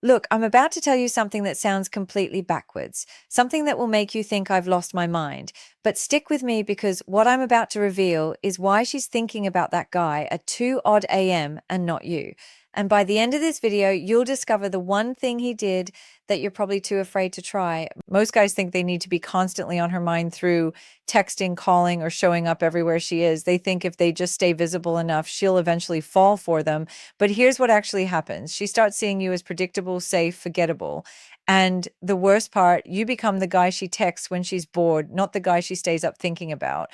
Look, I'm about to tell you something that sounds completely backwards, something that will make you think I've lost my mind. But stick with me because what I'm about to reveal is why she's thinking about that guy at 2 odd AM and not you. And by the end of this video, you'll discover the one thing he did that you're probably too afraid to try. Most guys think they need to be constantly on her mind through texting, calling, or showing up everywhere she is. They think if they just stay visible enough, she'll eventually fall for them. But here's what actually happens. She starts seeing you as predictable, safe, forgettable. And the worst part, you become the guy she texts when she's bored, not the guy she stays up thinking about.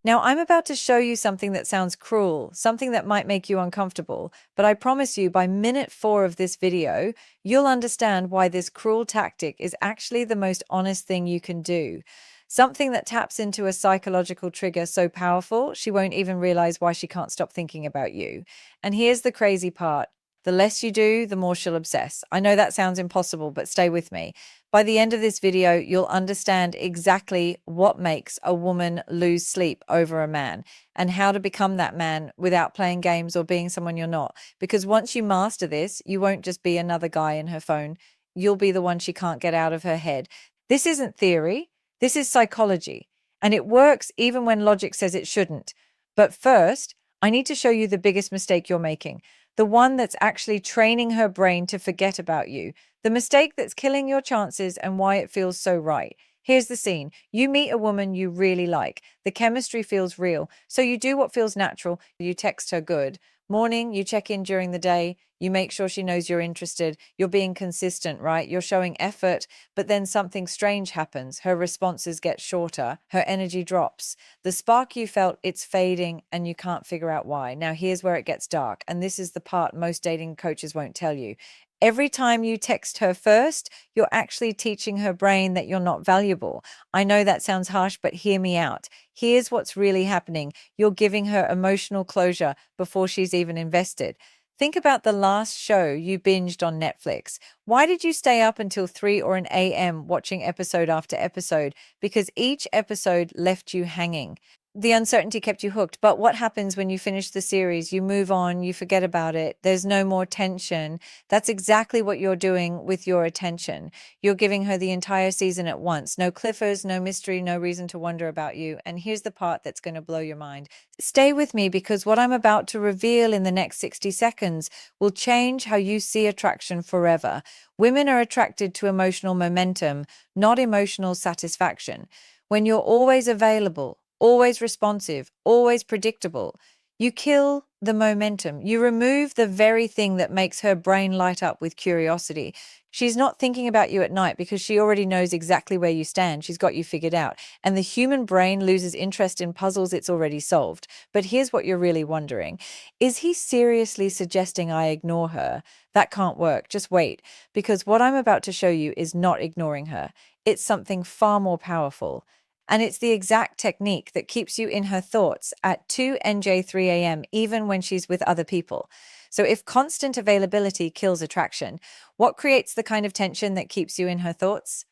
Now, I'm about to show you something that sounds cruel, something that might make you uncomfortable, but I promise you by minute 4 of this video, you'll understand why this cruel tactic is actually the most honest thing you can do. Something that taps into a psychological trigger so powerful, she won't even realize why she can't stop thinking about you. And here's the crazy part. The less you do, the more she'll obsess. I know that sounds impossible, but stay with me. By the end of this video, you'll understand exactly what makes a woman lose sleep over a man and how to become that man without playing games or being someone you're not. Because once you master this, you won't just be another guy in her phone. You'll be the one she can't get out of her head. This isn't theory. This is psychology. And it works even when logic says it shouldn't. But first, I need to show you the biggest mistake you're making. The one that's actually training her brain to forget about you. The mistake that's killing your chances and why it feels so right. Here's the scene. You meet a woman you really like. The chemistry feels real. So you do what feels natural. You text her good morning, you check in during the day, you make sure she knows you're interested. You're being consistent, right? You're showing effort, but then something strange happens. Her responses get shorter. Her energy drops. The spark you felt, it's fading and you can't figure out why. Now, here's where it gets dark. And this is the part most dating coaches won't tell you. Every time you text her first, you're actually teaching her brain that you're not valuable. I know that sounds harsh, but hear me out. Here's what's really happening. You're giving her emotional closure before she's even invested. Think about the last show you binged on Netflix. Why did you stay up until 3 or an AM watching episode after episode? Because each episode left you hanging. The uncertainty kept you hooked. But what happens when you finish the series? You move on, you forget about it. There's no more tension. That's exactly what you're doing with your attention. You're giving her the entire season at once. No cliffers, no mystery, no reason to wonder about you. And here's the part that's going to blow your mind. Stay with me because what I'm about to reveal in the next 60 seconds will change how you see attraction forever. Women are attracted to emotional momentum, not emotional satisfaction. When you're always available, always responsive, always predictable, you kill the momentum. You remove the very thing that makes her brain light up with curiosity. She's not thinking about you at night because she already knows exactly where you stand. She's got you figured out. And the human brain loses interest in puzzles it's already solved. But here's what you're really wondering. Is he seriously suggesting I ignore her? That can't work. Just wait. Because what I'm about to show you is not ignoring her. It's something far more powerful. And it's the exact technique that keeps you in her thoughts at 2 NJ 3 AM, even when she's with other people. So if constant availability kills attraction, what creates the kind of tension that keeps you in her thoughts?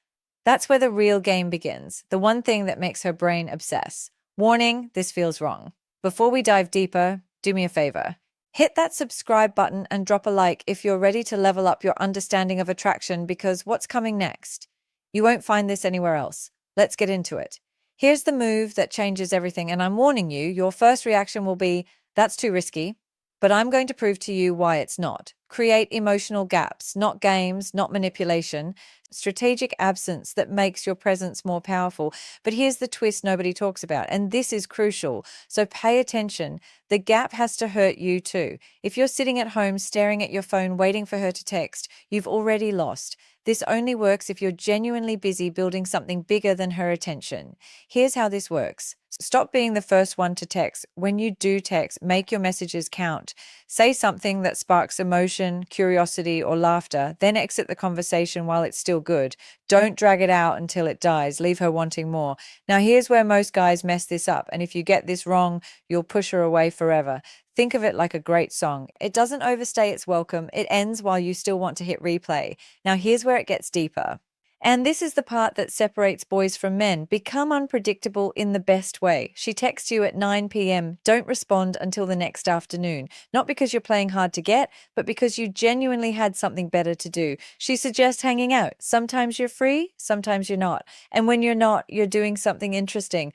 That's where the real game begins, the one thing that makes her brain obsess. Warning, this feels wrong. Before we dive deeper, do me a favor. Hit that subscribe button and drop a like if you're ready to level up your understanding of attraction, because what's coming next? You won't find this anywhere else. Let's get into it. Here's the move that changes everything, and I'm warning you, your first reaction will be, that's too risky, but I'm going to prove to you why it's not. Create emotional gaps, not games, not manipulation, strategic absence that makes your presence more powerful. But here's the twist nobody talks about, and this is crucial. So pay attention. The gap has to hurt you too. If you're sitting at home staring at your phone waiting for her to text, you've already lost. This only works if you're genuinely busy building something bigger than her attention. Here's how this works. Stop being the first one to text. When you do text, make your messages count. Say something that sparks emotion, curiosity, or laughter, then exit the conversation while it's still good. Don't drag it out until it dies. Leave her wanting more. Now, here's where most guys mess this up, and if you get this wrong, you'll push her away forever. Think of it like a great song. It doesn't overstay its welcome. It ends while you still want to hit replay. Now, here's where it gets deeper. And this is the part that separates boys from men. Become unpredictable in the best way. She texts you at 9 p.m. Don't respond until the next afternoon. Not because you're playing hard to get, but because you genuinely had something better to do. She suggests hanging out. Sometimes you're free, sometimes you're not. And when you're not, you're doing something interesting.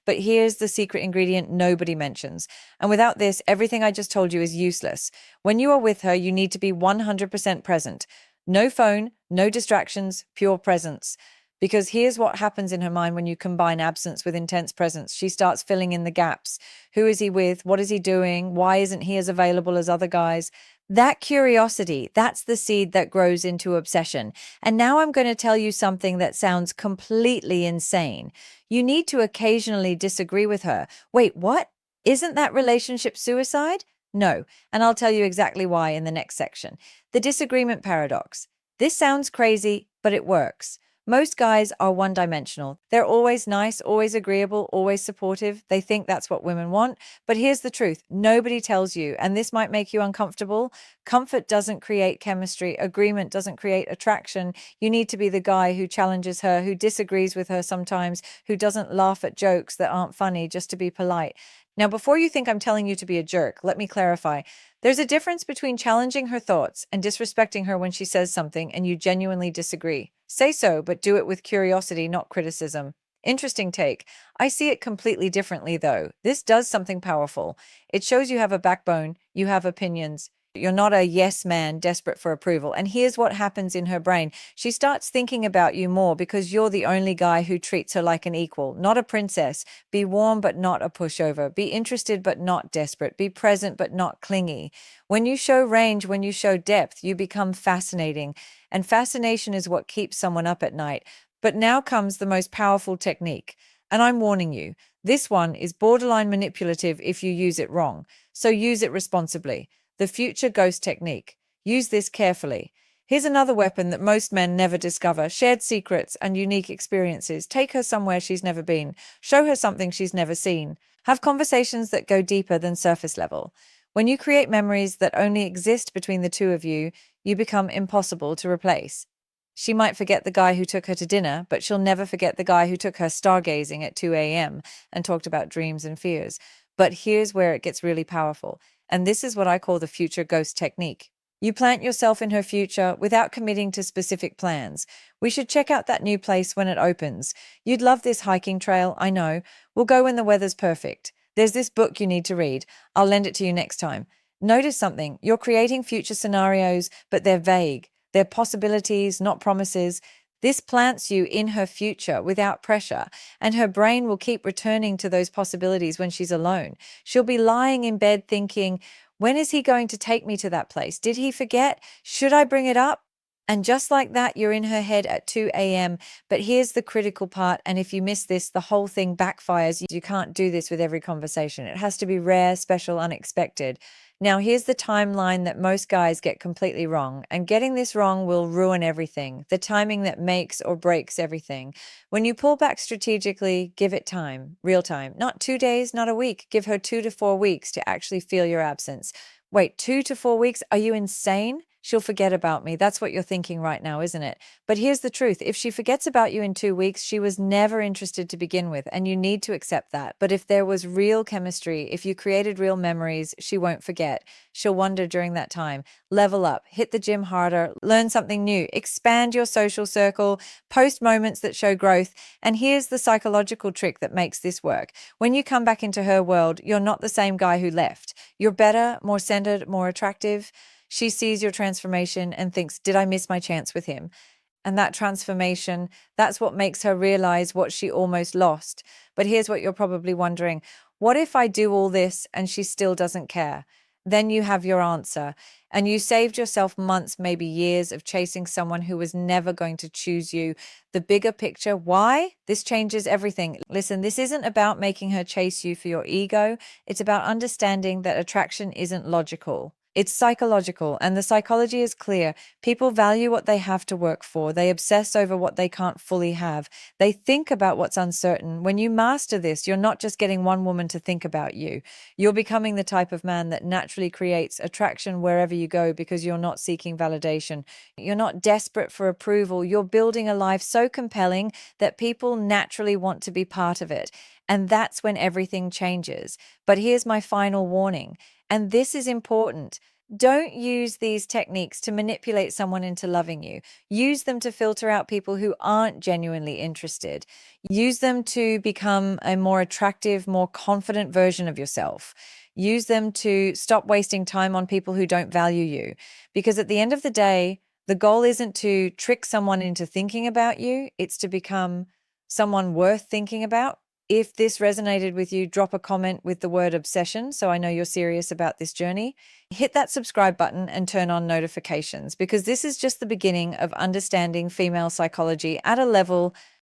But here's the secret ingredient nobody mentions. And without this, everything I just told you is useless. When you are with her, you need to be 100% present. No phone, no distractions, pure presence. Because here's what happens in her mind when you combine absence with intense presence. She starts filling in the gaps. Who is he with? What is he doing? Why isn't he as available as other guys? That curiosity, that's the seed that grows into obsession. And now I'm going to tell you something that sounds completely insane. You need to occasionally disagree with her. Wait, what? Isn't that relationship suicide? No, and I'll tell you exactly why in the next section. The disagreement paradox. This sounds crazy, but it works. Most guys are one-dimensional. They're always nice, always agreeable, always supportive. They think that's what women want. But here's the truth. Nobody tells you, and this might make you uncomfortable. Comfort doesn't create chemistry. Agreement doesn't create attraction. You need to be the guy who challenges her, who disagrees with her sometimes, who doesn't laugh at jokes that aren't funny just to be polite. Now, before you think I'm telling you to be a jerk, let me clarify. There's a difference between challenging her thoughts and disrespecting her when she says something and you genuinely disagree. Say so, but do it with curiosity, not criticism. Interesting take. I see it completely differently, though. This does something powerful. It shows you have a backbone, you have opinions. You're not a yes man desperate for approval. And here's what happens in her brain. She starts thinking about you more because you're the only guy who treats her like an equal, not a princess. Be warm but not a pushover. Be interested but not desperate. Be present but not clingy. When you show range, when you show depth, you become fascinating. And fascination is what keeps someone up at night. But now comes the most powerful technique. And I'm warning you, this one is borderline manipulative if you use it wrong. So use it responsibly. The future ghost technique. Use this carefully. Here's another weapon that most men never discover. Shared secrets and unique experiences. Take her somewhere she's never been. Show her something she's never seen. Have conversations that go deeper than surface level. When you create memories that only exist between the two of you, you become impossible to replace. She might forget the guy who took her to dinner, but she'll never forget the guy who took her stargazing at 2 a.m. and talked about dreams and fears. But here's where it gets really powerful. And this is what I call the future ghost technique. You plant yourself in her future without committing to specific plans. We should check out that new place when it opens. You'd love this hiking trail, I know. We'll go when the weather's perfect. There's this book you need to read. I'll lend it to you next time. Notice something. You're creating future scenarios, but they're vague. They're possibilities, not promises. This plants you in her future without pressure, and her brain will keep returning to those possibilities when she's alone. She'll be lying in bed thinking, when is he going to take me to that place? Did he forget? Should I bring it up? And just like that, you're in her head at 2 a.m. But here's the critical part, and if you miss this, the whole thing backfires. You can't do this with every conversation. It has to be rare, special, unexpected. Now, here's the timeline that most guys get completely wrong, and getting this wrong will ruin everything. The timing that makes or breaks everything. When you pull back strategically, give it time, real time. Not 2 days, not a week. Give her 2 to 4 weeks to actually feel your absence. Wait, 2 to 4 weeks? Are you insane? She'll forget about me. That's what you're thinking right now, isn't it? But here's the truth. If she forgets about you in 2 weeks, she was never interested to begin with, and you need to accept that. But if there was real chemistry, if you created real memories, she won't forget. She'll wonder during that time. Level up, hit the gym harder, learn something new, expand your social circle, post moments that show growth. And here's the psychological trick that makes this work. When you come back into her world, you're not the same guy who left. You're better, more centered, more attractive. She sees your transformation and thinks, did I miss my chance with him? And that transformation, that's what makes her realize what she almost lost. But here's what you're probably wondering. What if I do all this and she still doesn't care? Then you have your answer. And you saved yourself months, maybe years of chasing someone who was never going to choose you. The bigger picture, why? This changes everything. Listen, this isn't about making her chase you for your ego. It's about understanding that attraction isn't logical. It's psychological, and the psychology is clear. People value what they have to work for. They obsess over what they can't fully have. They think about what's uncertain. When you master this, you're not just getting one woman to think about you. You're becoming the type of man that naturally creates attraction wherever you go because you're not seeking validation. You're not desperate for approval. You're building a life so compelling that people naturally want to be part of it. And that's when everything changes. But here's my final warning, and this is important. Don't use these techniques to manipulate someone into loving you. Use them to filter out people who aren't genuinely interested. Use them to become a more attractive, more confident version of yourself. Use them to stop wasting time on people who don't value you. Because at the end of the day, the goal isn't to trick someone into thinking about you, it's to become someone worth thinking about. If this resonated with you, drop a comment with the word obsession so I know you're serious about this journey. Hit that subscribe button and turn on notifications, because this is just the beginning of understanding female psychology at a level